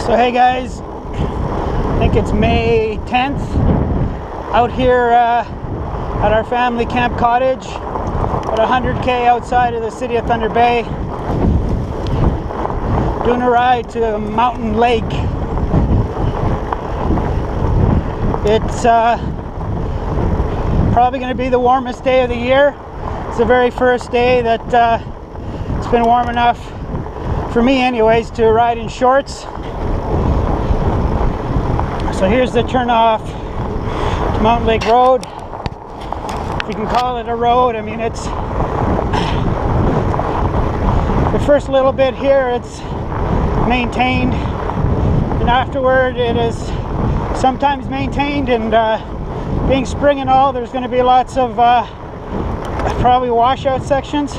So hey guys, I think it's May 10th, out here at our family camp cottage at 100k outside of the city of Thunder Bay, doing a ride to a mountain lake. It's probably going to be the warmest day of the year. It's the very first day that it's been warm enough for me anyways to ride in shorts. So here's the turn off to Mountain Lake Road, if you can call it a road. I mean, it's the first little bit here, it's maintained, and afterward it is sometimes maintained, and being spring and all, there's going to be lots of probably washout sections.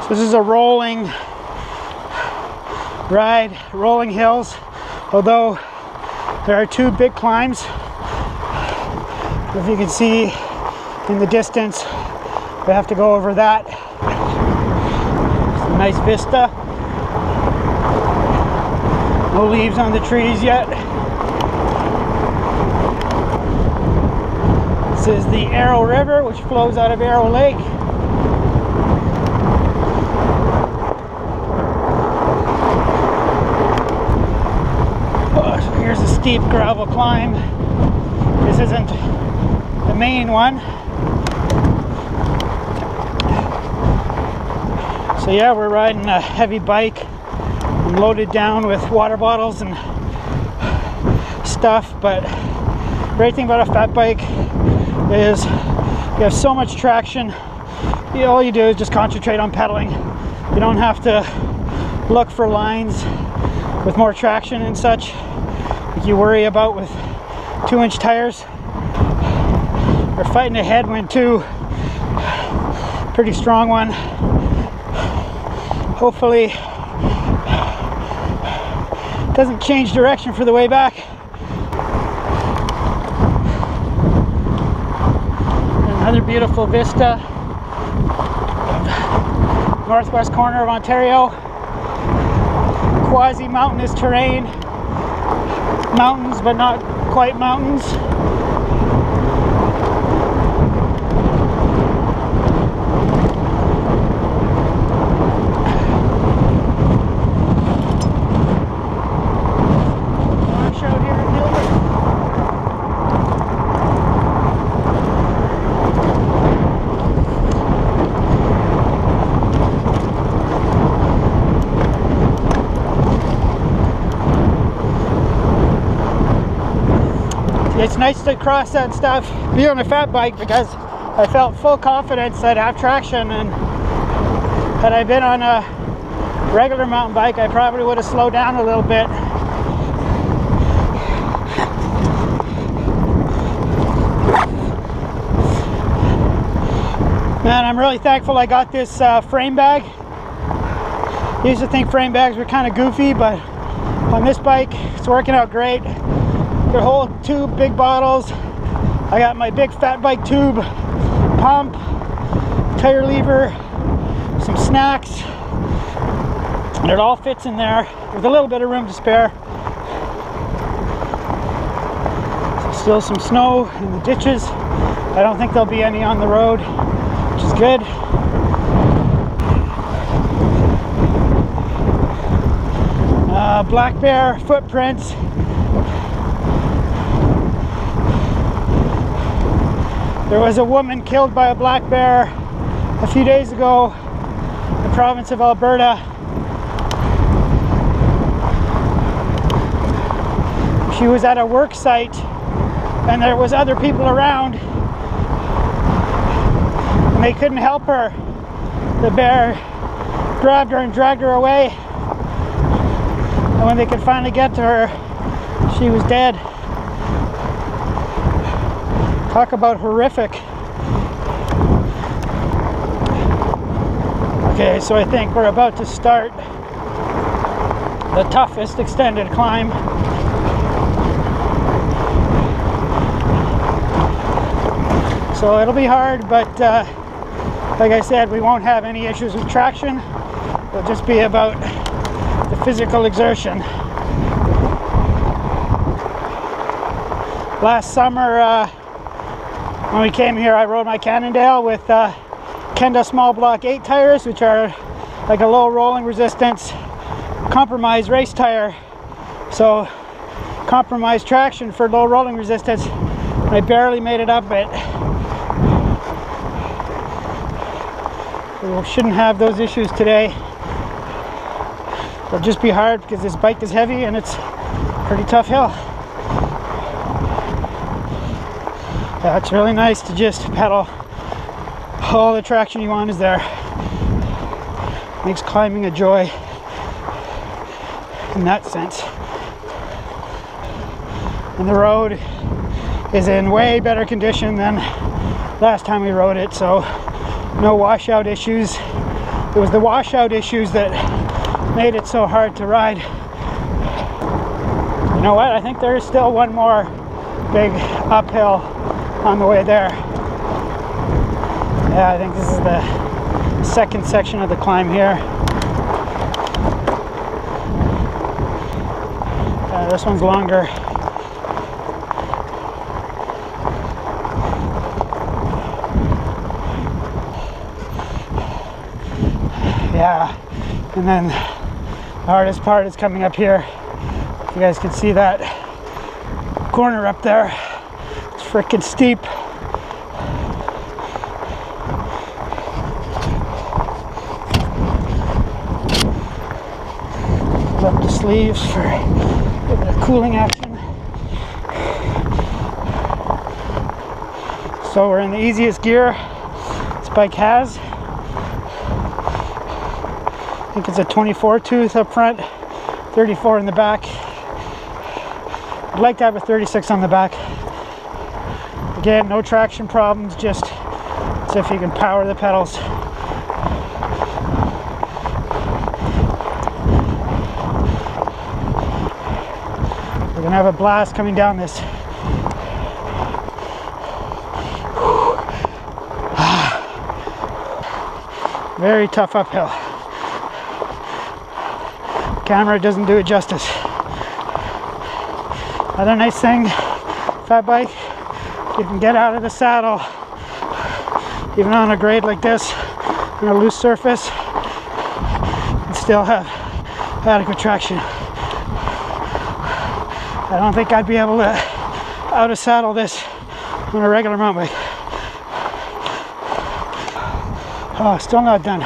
So this is a rolling ride, rolling hills, although there are two big climbs. If you can see in the distance, we have to go over that. It's a nice vista. No leaves on the trees yet. This is the Arrow River, which flows out of Arrow Lake. So here's a steep gravel climb. This isn't the main one. So yeah, we're riding a heavy bike. I'm loaded down with water bottles and stuff, but the great thing about a fat bike is you have so much traction. All you do is just concentrate on pedaling. You don't have to look for lines with more traction and such like you worry about with 2-inch tires. We're fighting a headwind too, pretty strong one. Hopefully it doesn't change direction for the way back. Another beautiful vista of northwest corner of Ontario. Quasi-mountainous terrain. Mountains, but not quite mountains. It's nice to cross that stuff, be on a fat bike, because I felt full confidence that I have traction, and had I been on a regular mountain bike, I probably would have slowed down a little bit. Man, I'm really thankful I got this frame bag. I used to think frame bags were kind of goofy, but on this bike, it's working out great. They hold 2 big bottles. I got my big fat bike tube, pump, tire lever, some snacks, and it all fits in there with a little bit of room to spare. Still some snow in the ditches. I don't think there'll be any on the road, which is good. Black bear footprints. There was a woman killed by a black bear a few days ago in the province of Alberta. She was at a work site and there was other people around and they couldn't help her. The bear grabbed her and dragged her away, and when they could finally get to her, she was dead. Talk about horrific. Okay, so I think we're about to start the toughest extended climb. So it'll be hard, but like I said, we won't have any issues with traction. It'll just be about the physical exertion. Last summer, when we came here, I rode my Cannondale with Kenda small block 8 tires, which are like a low rolling resistance compromised race tire. So compromised traction for low rolling resistance. I barely made it up it. We shouldn't have those issues today. It'll just be hard because this bike is heavy and it's a pretty tough hill. Yeah, it's really nice to just pedal. All the traction you want is there. Makes climbing a joy in that sense. And the road is in way better condition than last time we rode it, so no washout issues. It was the washout issues that made it so hard to ride. You know what? I think there is still one more big uphill on the way there. Yeah, I think this is the second section of the climb here. This one's longer. Yeah, and then the hardest part is coming up here. If you guys can see that corner up there, it's freaking steep. Up the sleeves for a bit of cooling action. So we're in the easiest gear this bike has. I think it's a 24 tooth up front, 34 in the back. I'd like to have a 36 on the back. Again, no traction problems, just as if you can power the pedals. We're gonna have a blast coming down this. Very tough uphill. Camera doesn't do it justice. Other nice thing, fat bike, you can get out of the saddle even on a grade like this, on a loose surface, and still have adequate traction. I don't think I'd be able to out of saddle this on a regular mountain bike. Oh, still not done.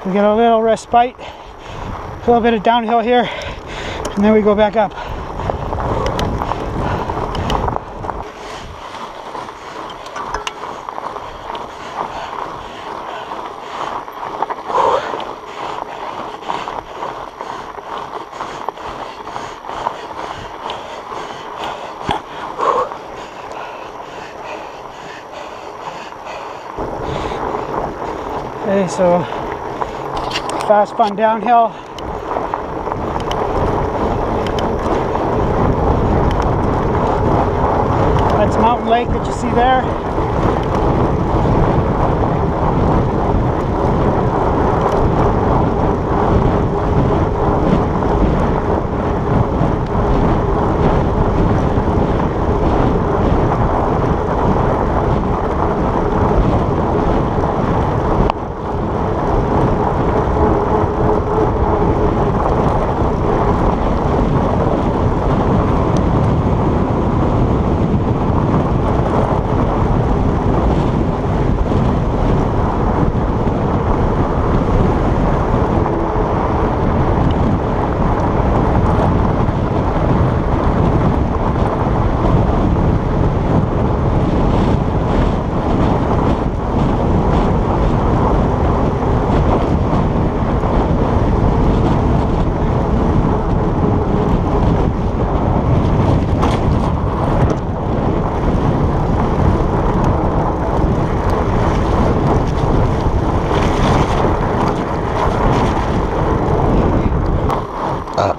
We get a little respite. A little bit of downhill here, and then we go back up. Okay, so fast, fun downhill. That's Mountain Lake that you see there.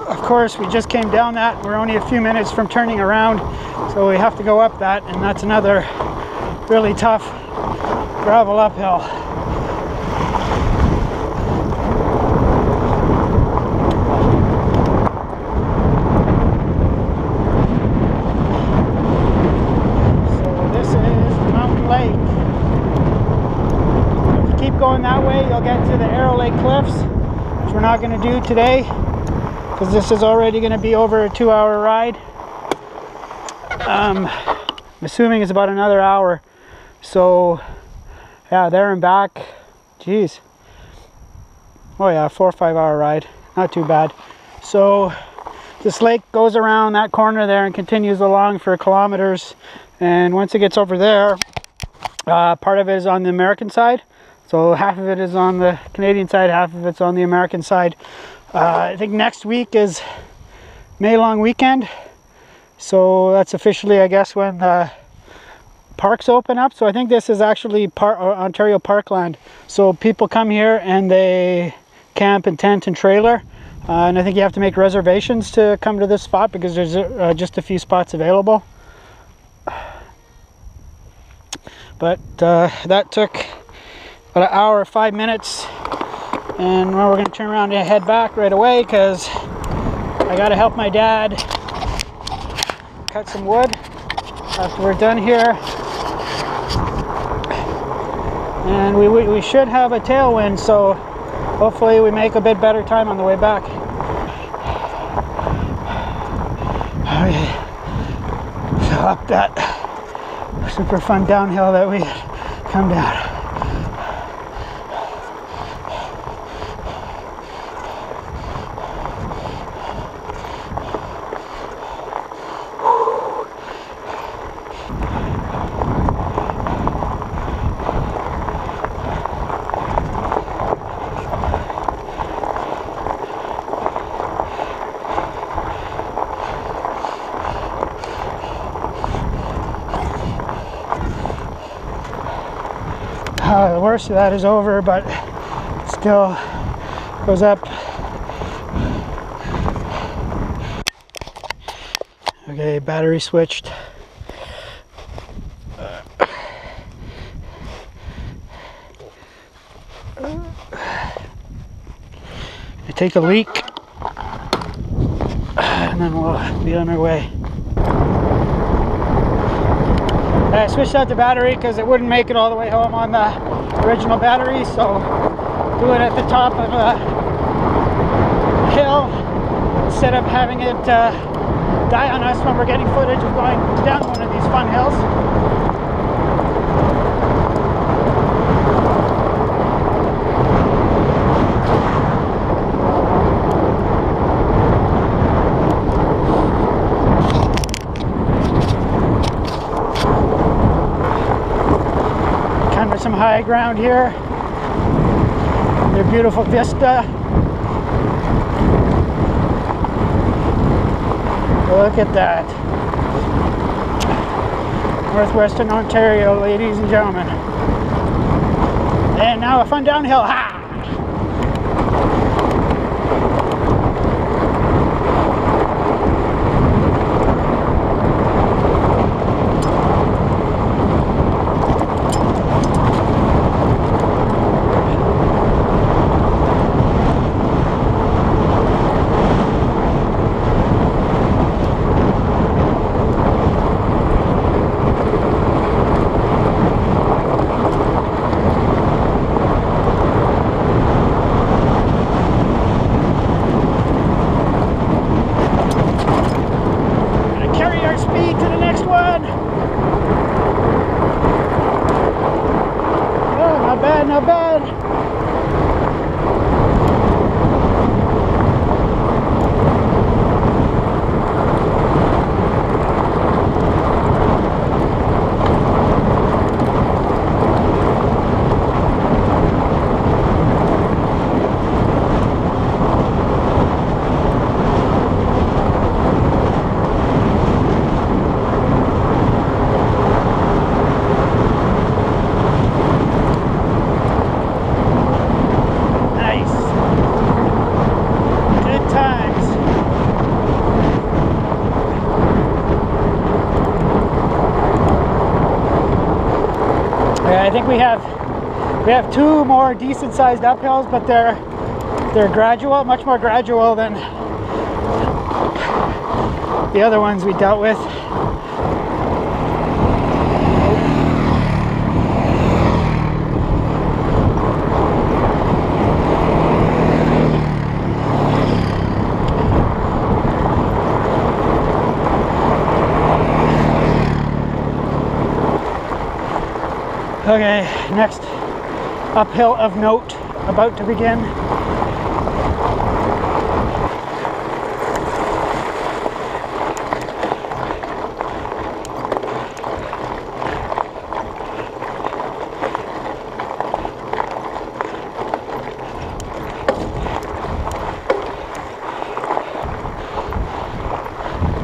Of course, we just came down that. We're only a few minutes from turning around, so we have to go up that, and that's another really tough gravel uphill. Arrow Lake Cliffs, which we're not going to do today because this is already going to be over a 2-hour ride. I'm assuming it's about another hour. So yeah, there and back, geez. Oh yeah, 4 or 5 hour ride, not too bad. So this lake goes around that corner there and continues along for kilometers. And once it gets over there, part of it is on the American side. So half of it is on the Canadian side, half of it's on the American side. I think next week is May long weekend. So that's officially, I guess, when the parks open up. So I think this is actually Ontario Parkland. So people come here and they camp and tent and trailer. And I think you have to make reservations to come to this spot because there's just a few spots available. But that took about an hour, 5 minutes. And well, we're going to turn around and head back right away because I got to help my dad cut some wood after we're done here. And we should have a tailwind, so hopefully we make a bit better time on the way back. Okay. So up that super fun downhill that we come down. The worst of that is over, but it still goes up. Okay, battery switched. I take a leak and then we'll be on our way. I switched out the battery because it wouldn't make it all the way home on the original battery, so do it at the top of a hill instead of having it die on us when we're getting footage of going down one of these fun hills. Some high ground here. Their beautiful vista. Look at that. Northwestern Ontario, ladies and gentlemen. And now a fun downhill. Ha! Not bad. I think we have two more decent sized uphills, but they're gradual, much more gradual than the other ones we dealt with. Okay, next uphill of note about to begin.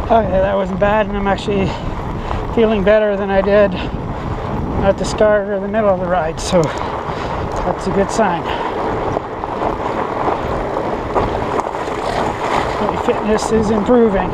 Okay, that wasn't bad, and I'm actually feeling better than I did at the start or the middle of the ride, so that's a good sign. My fitness is improving.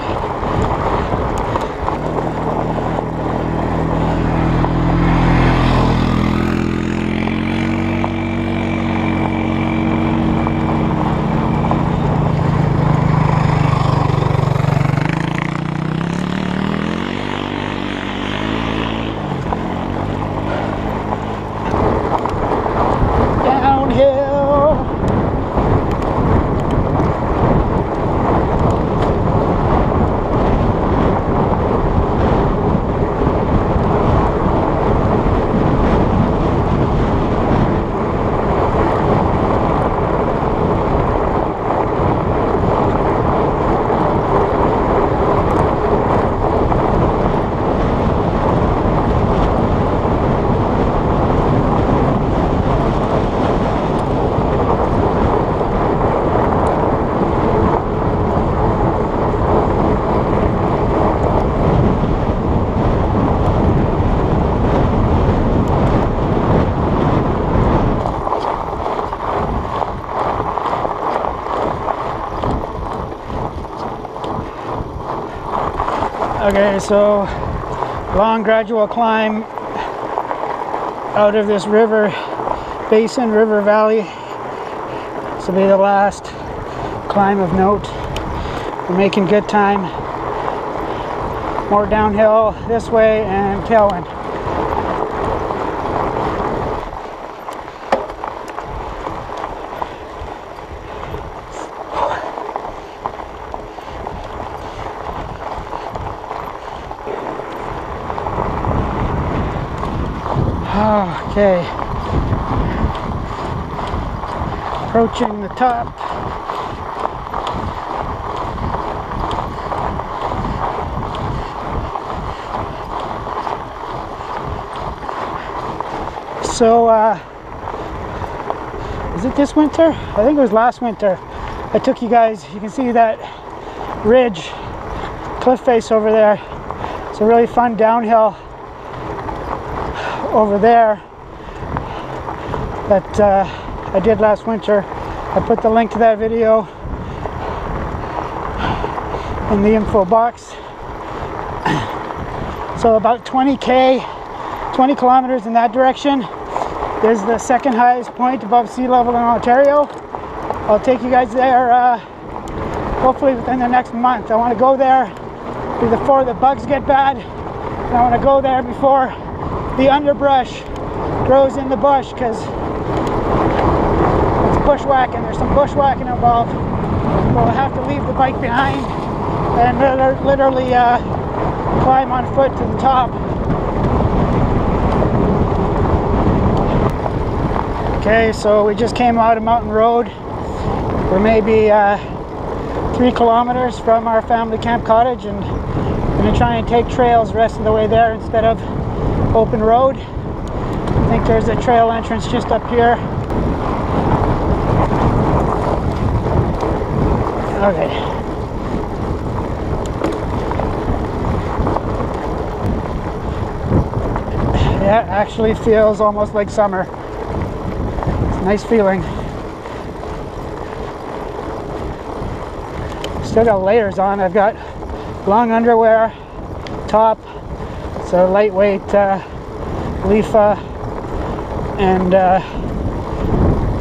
Okay, so long gradual climb out of this river basin, river valley. This will be the last climb of note. We're making good time. More downhill this way and tailwind. Okay, approaching the top. So, is it this winter? I think it was last winter. I took you guys, you can see that ridge, cliff face over there. It's a really fun downhill over there that I did last winter. I put the link to that video in the info box. So about 20 kilometers in that direction is the second highest point above sea level in Ontario. I'll take you guys there hopefully within the next month. I want to go there before the bugs get bad, and I want to go there before the underbrush grows in the bush, because it's bushwhacking. There's some bushwhacking involved. We'll have to leave the bike behind and literally climb on foot to the top. Okay, so we just came out of Mountain Road. We're maybe 3 kilometers from our family camp cottage, and I'm going to try and take trails the rest of the way there instead of open road. I think there's a trail entrance just up here. Okay. Yeah, it actually feels almost like summer. It's a nice feeling. Still got layers on. I've got long underwear, top, so lightweight leafa, and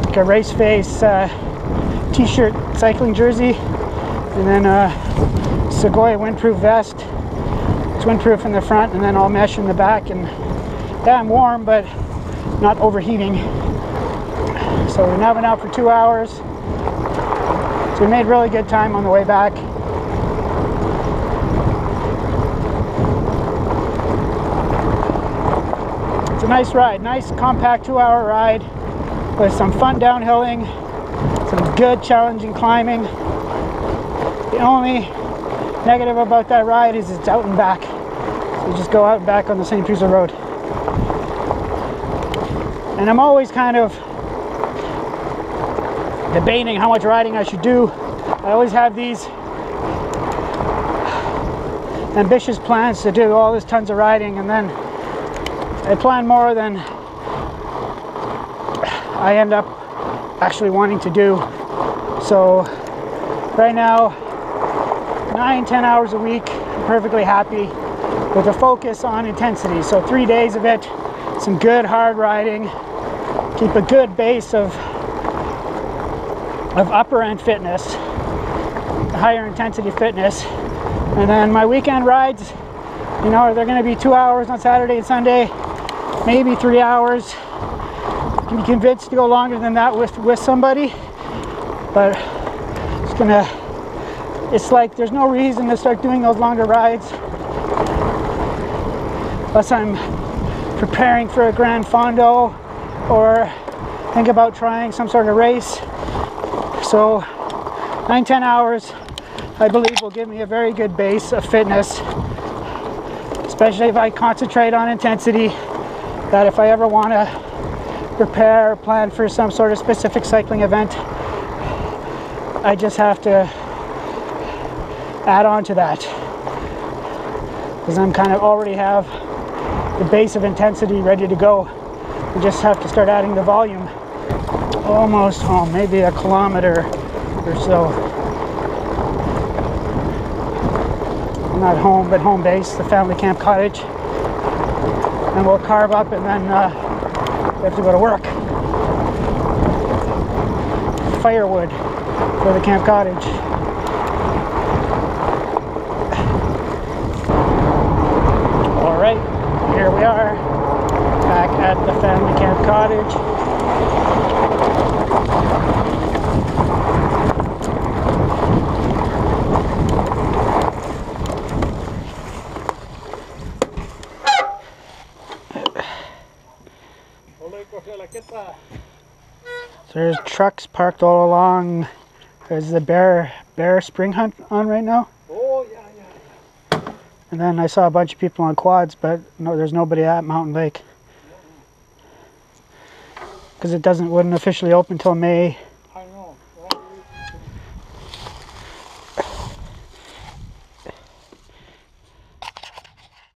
like a race face t-shirt cycling jersey, and then a Sequoia windproof vest. It's windproof in the front and then all mesh in the back, and yeah, I'm warm but not overheating. So we've now been out for 2 hours, so we made really good time on the way back. It's a nice ride, nice compact 2-hour ride with some fun downhilling, some good challenging climbing. The only negative about that ride is it's out and back. So you just go out and back on the St. Teresa Road. And I'm always kind of debating how much riding I should do. I always have these ambitious plans to do all this tons of riding, and then I plan more than I end up actually wanting to do. So right now, 9-10 hours a week, I'm perfectly happy with a focus on intensity. So 3 days of it, some good hard riding, keep a good base of upper end fitness, higher intensity fitness, and then my weekend rides, you know, they're going to be 2 hours on Saturday and Sunday, maybe 3 hours. You can be convinced to go longer than that with somebody, but it's like there's no reason to start doing those longer rides unless I'm preparing for a Grand Fondo or think about trying some sort of race. So 9-10 hours, I believe, will give me a very good base of fitness, especially if I concentrate on intensity, that if I ever want to prepare or plan for some sort of specific cycling event, I just have to add on to that, because I'm kind of already have the base of intensity ready to go. I just have to start adding the volume. Almost home, maybe a kilometer or so. Not home, but home base, the family camp cottage. And we'll carve up, and then we have to go to work. Firewood for the camp cottage. All right, here we are, back at the family camp cottage. There's trucks parked all along. There's the bear spring hunt on right now. Oh, yeah. And then I saw a bunch of people on quads, but no, there's nobody at Mountain Lake, because it wouldn't officially open till May